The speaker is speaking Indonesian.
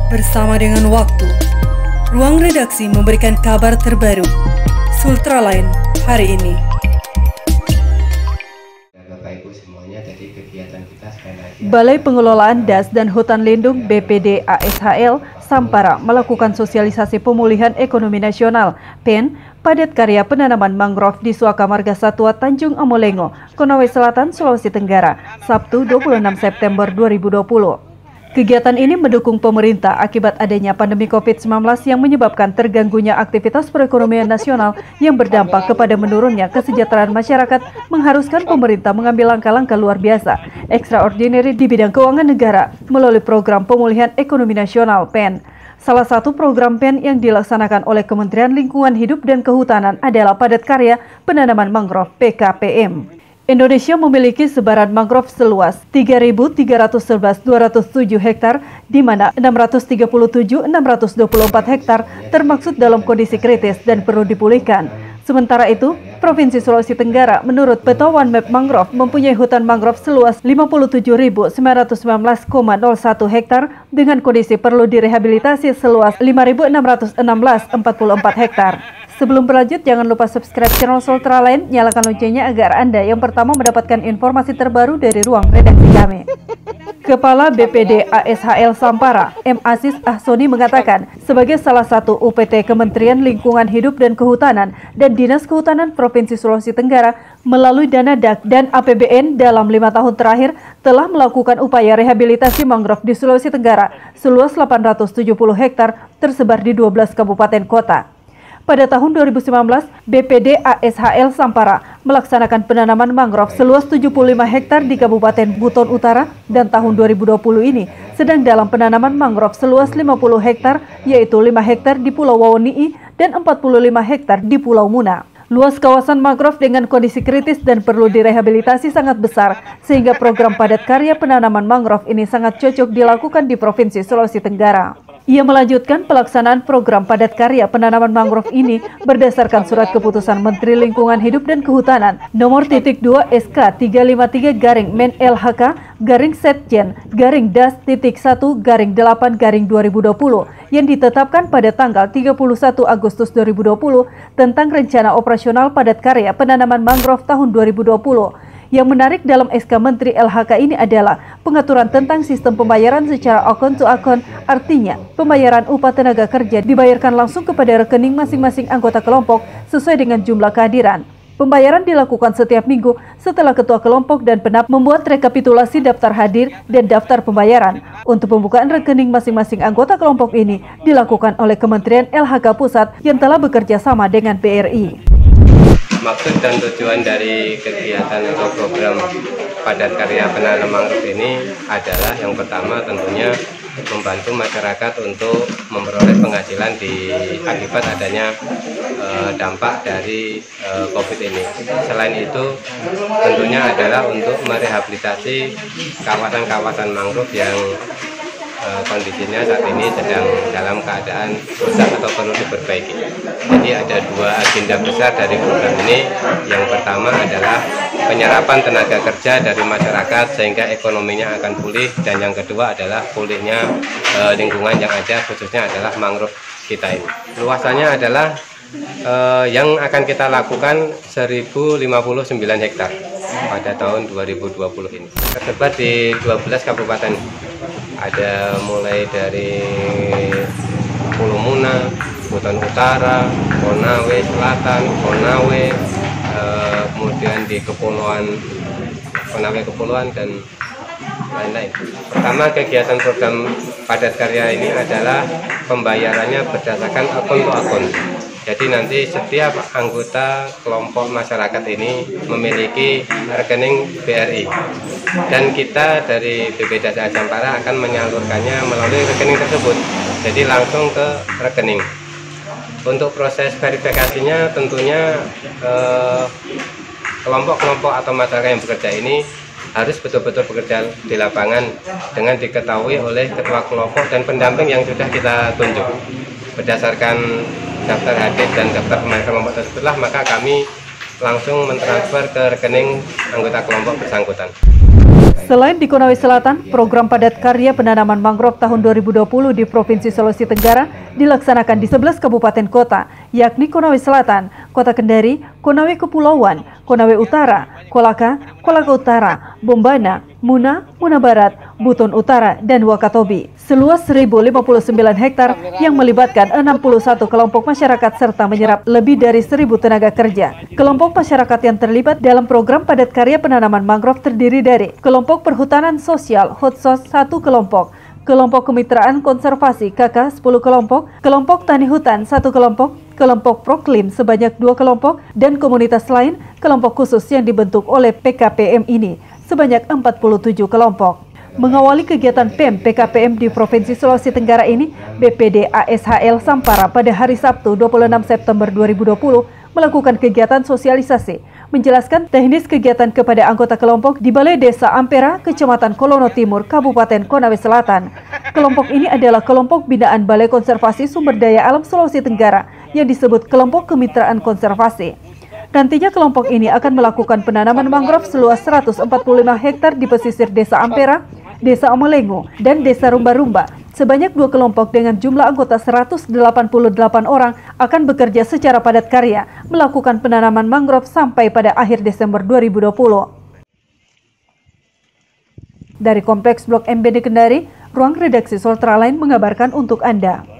Bersama dengan waktu, ruang redaksi memberikan kabar terbaru. Sultraline hari ini. Bapak Ibu semuanya, jadi kegiatan kita sekali lagi. Balai Pengelolaan Das dan Hutan Lindung BPD ASHL Sampara melakukan sosialisasi pemulihan ekonomi nasional (PEN) padat karya penanaman mangrove di Suaka Marga Satwa Tanjung Amolengo, Konawe Selatan, Sulawesi Tenggara, Sabtu 26 September 2020. Kegiatan ini mendukung pemerintah akibat adanya pandemi COVID-19 yang menyebabkan terganggunya aktivitas perekonomian nasional yang berdampak kepada menurunnya kesejahteraan masyarakat, mengharuskan pemerintah mengambil langkah-langkah luar biasa, extraordinary di bidang keuangan negara melalui program pemulihan ekonomi nasional (PEN). Salah satu program PEN yang dilaksanakan oleh Kementerian Lingkungan Hidup dan Kehutanan adalah padat karya penanaman mangrove (PKPM). Indonesia memiliki sebaran mangrove seluas 3.311.207 hektar, di mana 637.624 hektar termaksud dalam kondisi kritis dan perlu dipulihkan. Sementara itu, Provinsi Sulawesi Tenggara menurut peta One Map Mangrove mempunyai hutan mangrove seluas 57.919,01 hektar dengan kondisi perlu direhabilitasi seluas 5.616,44 hektar. Sebelum berlanjut, jangan lupa subscribe channel Sultraline, nyalakan loncengnya agar Anda yang pertama mendapatkan informasi terbaru dari ruang redaksi kami. Kepala BPD ASHL Sampara, M. Aziz Ahsoni mengatakan, sebagai salah satu UPT Kementerian Lingkungan Hidup dan Kehutanan dan Dinas Kehutanan Provinsi Sulawesi Tenggara melalui dana DAK dan APBN dalam 5 tahun terakhir telah melakukan upaya rehabilitasi mangrove di Sulawesi Tenggara seluas 870 hektar tersebar di 12 kabupaten kota. Pada tahun 2019, BPD ASHL Sampara melaksanakan penanaman mangrove seluas 75 hektar di Kabupaten Buton Utara, dan tahun 2020 ini sedang dalam penanaman mangrove seluas 50 hektar, yaitu 5 hektar di Pulau Wawoni'i dan 45 hektar di Pulau Muna. Luas kawasan mangrove dengan kondisi kritis dan perlu direhabilitasi sangat besar, sehingga program padat karya penanaman mangrove ini sangat cocok dilakukan di Provinsi Sulawesi Tenggara. Ia melanjutkan pelaksanaan program padat karya penanaman mangrove ini berdasarkan Surat Keputusan Menteri Lingkungan Hidup dan Kehutanan nomor .2 SK 353-Setjen-LHK-Das.1-8-2020 yang ditetapkan pada tanggal 31 Agustus 2020 tentang rencana operasional padat karya penanaman mangrove tahun 2020. Yang menarik dalam SK Menteri LHK ini adalah pengaturan tentang sistem pembayaran secara akun to akun, artinya pembayaran upah tenaga kerja dibayarkan langsung kepada rekening masing-masing anggota kelompok sesuai dengan jumlah kehadiran. Pembayaran dilakukan setiap minggu setelah ketua kelompok dan penap membuat rekapitulasi daftar hadir dan daftar pembayaran. Untuk pembukaan rekening masing-masing anggota kelompok ini dilakukan oleh Kementerian LHK Pusat yang telah bekerja sama dengan BRI. Maksud dan tujuan dari kegiatan atau program padat karya penanaman mangrove ini adalah yang pertama tentunya membantu masyarakat untuk memperoleh penghasilan akibat adanya dampak dari COVID ini. Selain itu tentunya adalah untuk merehabilitasi kawasan-kawasan mangrove yang kondisinya saat ini sedang dalam keadaan rusak atau perlu diperbaiki. Jadi ada dua agenda besar dari program ini. Yang pertama adalah penyerapan tenaga kerja dari masyarakat sehingga ekonominya akan pulih, dan yang kedua adalah pulihnya lingkungan yang ada, khususnya adalah mangrove kita ini. Luasannya adalah yang akan kita lakukan 1059 hektar pada tahun 2020 ini. Tersebar di 12 kabupaten. Ada mulai dari Pulau Muna, Buton Utara, Konawe Selatan, Konawe, kemudian di Konawe Kepulauan dan lain-lain. Pertama, kegiatan program padat karya ini adalah pembayarannya berdasarkan akun to akun. Jadi nanti setiap anggota kelompok masyarakat ini memiliki rekening BRI, dan kita dari BPD ASHL Sampara akan menyalurkannya melalui rekening tersebut, jadi langsung ke rekening. Untuk proses verifikasinya tentunya kelompok-kelompok atau masyarakat yang bekerja ini harus betul-betul bekerja di lapangan dengan diketahui oleh ketua kelompok dan pendamping yang sudah kita tunjuk. Berdasarkan daftar hadir dan daftar pemain kelompok tersebutlah maka kami langsung mentransfer ke rekening anggota kelompok bersangkutan. Selain di Konawe Selatan, program padat karya penanaman mangrove tahun 2020 di Provinsi Sulawesi Tenggara dilaksanakan di 11 kabupaten kota, yakni Konawe Selatan, Kota Kendari, Konawe Kepulauan, Konawe Utara, Kolaka, Kolaka Utara, Bombana, Muna, Muna Barat, Buton Utara, dan Wakatobi. Seluas 1.059 hektar yang melibatkan 61 kelompok masyarakat serta menyerap lebih dari 1.000 tenaga kerja. Kelompok masyarakat yang terlibat dalam program padat karya penanaman mangrove terdiri dari kelompok perhutanan sosial Hotsos 1 kelompok, kelompok kemitraan konservasi KK 10 kelompok, kelompok tani hutan 1 kelompok, kelompok proklim sebanyak 2 kelompok, dan komunitas lain kelompok khusus yang dibentuk oleh PKPM ini sebanyak 47 kelompok. Mengawali kegiatan PEM PKPM di Provinsi Sulawesi Tenggara ini, BPD ASHL Sampara pada hari Sabtu 26 September 2020 melakukan kegiatan sosialisasi, menjelaskan teknis kegiatan kepada anggota kelompok di Balai Desa Ampera, Kecamatan Kolono Timur, Kabupaten Konawe Selatan. Kelompok ini adalah kelompok binaan Balai Konservasi Sumber Daya Alam Sulawesi Tenggara yang disebut kelompok kemitraan konservasi. Nantinya kelompok ini akan melakukan penanaman mangrove seluas 145 hektar di pesisir Desa Ampera, Desa Omelengo, dan Desa Rumba-Rumba. Sebanyak 2 kelompok dengan jumlah anggota 188 orang akan bekerja secara padat karya melakukan penanaman mangrove sampai pada akhir Desember 2020. Dari Kompleks Blok MBD Kendari, Ruang Redaksi Sultra Line mengabarkan untuk Anda.